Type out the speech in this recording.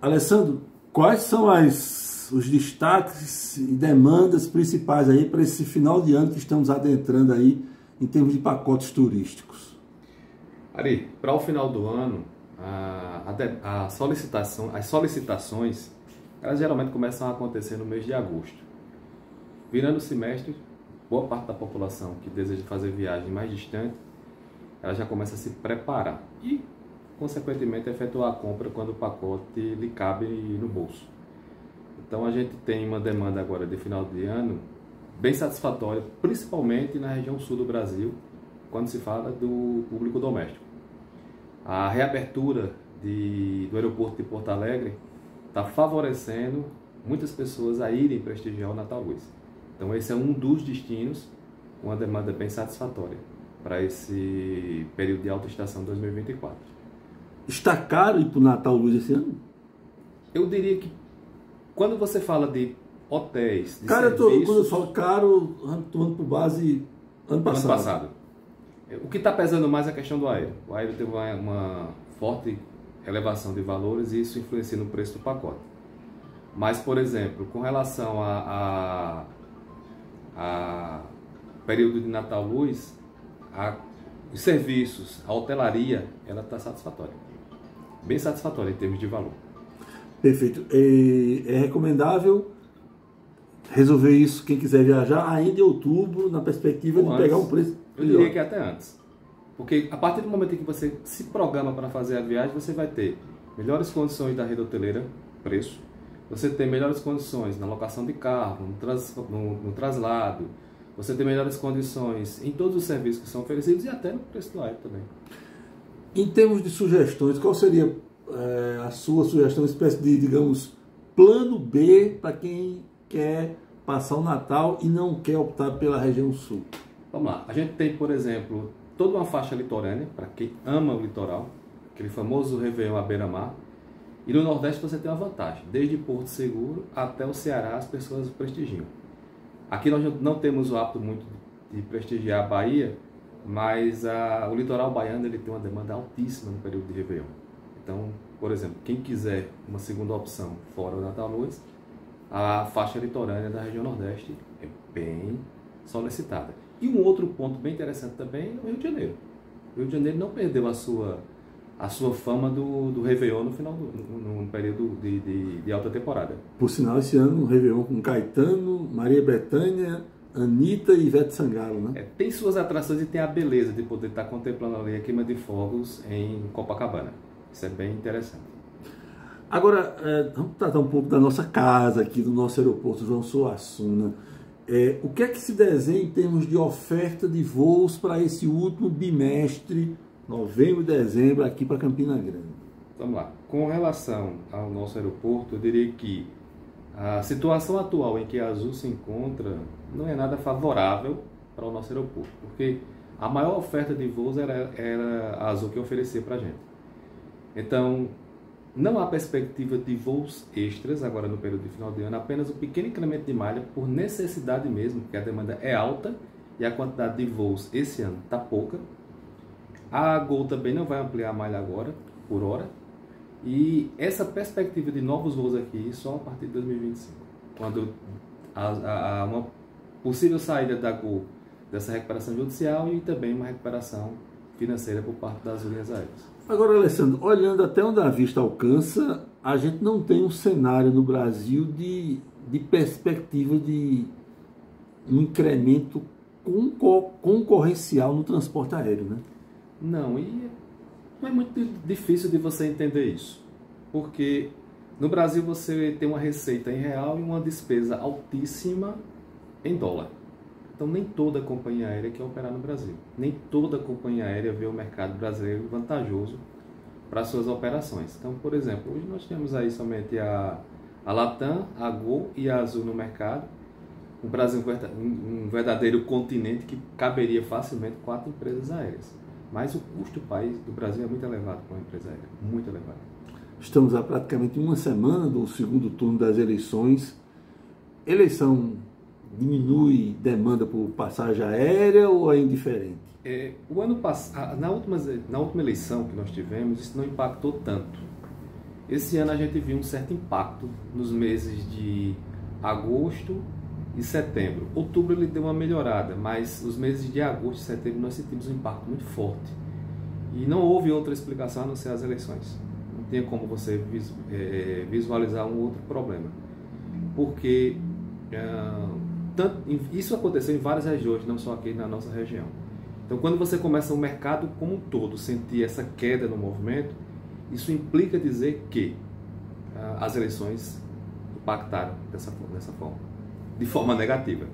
Alessandro, quais são os destaques e demandas principais aí para esse final de ano que estamos adentrando aí em termos de pacotes turísticos? Ari, para o final do ano, as solicitações, elas geralmente começam a acontecer no mês de agosto. Virando o semestre, boa parte da população que deseja fazer viagem mais distante, ela já começa a se preparar e, consequentemente, efetuar a compra quando o pacote lhe cabe no bolso. Então a gente tem uma demanda agora de final de ano bem satisfatória, principalmente na região sul do Brasil, quando se fala do público doméstico. A reabertura do aeroporto de Porto Alegre está favorecendo muitas pessoas a irem prestigiar o Natal Luz. Então esse é um dos destinos com uma demanda bem satisfatória para esse período de alta estação 2024. Está caro ir para o Natal Luz esse ano? Eu diria que quando você fala de hotéis, de Cara, serviços... quando eu falo caro, estou indo por base ano passado. O que está pesando mais é a questão do aéreo. O aéreo teve uma forte elevação de valores e isso influencia no preço do pacote. Mas, por exemplo, com relação a período de Natal Luz, os serviços, a hotelaria, ela está satisfatória. Bem satisfatória em termos de valor. Perfeito. É recomendável resolver isso, quem quiser viajar, ainda em outubro, na perspectiva de pegar um preço melhor. Eu diria que até antes. Porque a partir do momento em que você se programa para fazer a viagem, você vai ter melhores condições da rede hoteleira, preço. Você tem melhores condições na locação de carro, no traslado. Você tem melhores condições em todos os serviços que são oferecidos e até no preço do aéreo também. Em termos de sugestões, qual seria a sua sugestão, uma espécie de, digamos, plano B para quem quer passar o Natal e não quer optar pela região sul? Vamos lá. A gente tem, por exemplo, toda uma faixa litorânea, para quem ama o litoral, aquele famoso Réveillon à beira-mar. E no Nordeste você tem uma vantagem. Desde Porto Seguro até o Ceará, as pessoas prestigiam. Aqui nós não temos o hábito muito de prestigiar a Bahia, mas o litoral baiano ele tem uma demanda altíssima no período de Réveillon. Então, por exemplo, quem quiser uma segunda opção fora o Natal Luz, a faixa litorânea da região Nordeste é bem solicitada. E um outro ponto bem interessante também é o Rio de Janeiro. O Rio de Janeiro não perdeu a sua fama do Réveillon no período de alta temporada. Por sinal, esse ano o Réveillon com Caetano, Maria Bethânia, Anitta e Ivete Sangalo, né? Tem suas atrações e tem a beleza de poder estar contemplando ali a queima de fogos em Copacabana. Isso é bem interessante. Agora, vamos tratar um pouco da nossa casa aqui, do nosso aeroporto João Suassuna. O que é que se desenha em termos de oferta de voos para esse último bimestre, novembro e dezembro, aqui para Campina Grande? Vamos lá. Com relação ao nosso aeroporto, eu diria que a situação atual em que a Azul se encontra não é nada favorável para o nosso aeroporto, porque a maior oferta de voos era a Azul que oferecia para a gente. Então, não há perspectiva de voos extras agora no período de final de ano, apenas um pequeno incremento de malha por necessidade mesmo, porque a demanda é alta e a quantidade de voos esse ano está pouca. A Gol também não vai ampliar a malha agora, por hora, e essa perspectiva de novos voos aqui só a partir de 2025, quando há uma possível saída da Gol dessa recuperação judicial e também uma recuperação financeira por parte das linhas aéreas. Agora, Alessandro, olhando até onde a vista alcança, a gente não tem um cenário no Brasil de perspectiva de um incremento concorrencial no transporte aéreo, né? Não, e não é muito difícil de você entender isso, porque no Brasil você tem uma receita em real e uma despesa altíssima em dólar. Então nem toda companhia aérea quer operar no Brasil, nem toda companhia aérea vê o mercado brasileiro vantajoso para suas operações. Então, por exemplo, hoje nós temos aí somente a Latam, a Gol e a Azul no mercado. O Brasil é um verdadeiro continente que caberia facilmente 4 empresas aéreas. Mas o custo do país, do Brasil, é muito elevado para uma empresa aérea, muito elevado. Estamos há praticamente uma semana do segundo turno das eleições. Eleição diminui demanda por passagem aérea ou é indiferente? O ano passado, na última eleição que nós tivemos, isso não impactou tanto. Esse ano a gente viu um certo impacto nos meses de agosto e setembro. Outubro ele deu uma melhorada, mas os meses de agosto e setembro nós sentimos um impacto muito forte. E não houve outra explicação a não ser as eleições. Não tinha como você visualizar um outro problema. Porque isso aconteceu em várias regiões, não só aqui na nossa região. Então, quando você começa o mercado como um todo sentir essa queda no movimento, isso implica dizer que as eleições impactaram dessa forma, de forma negativa.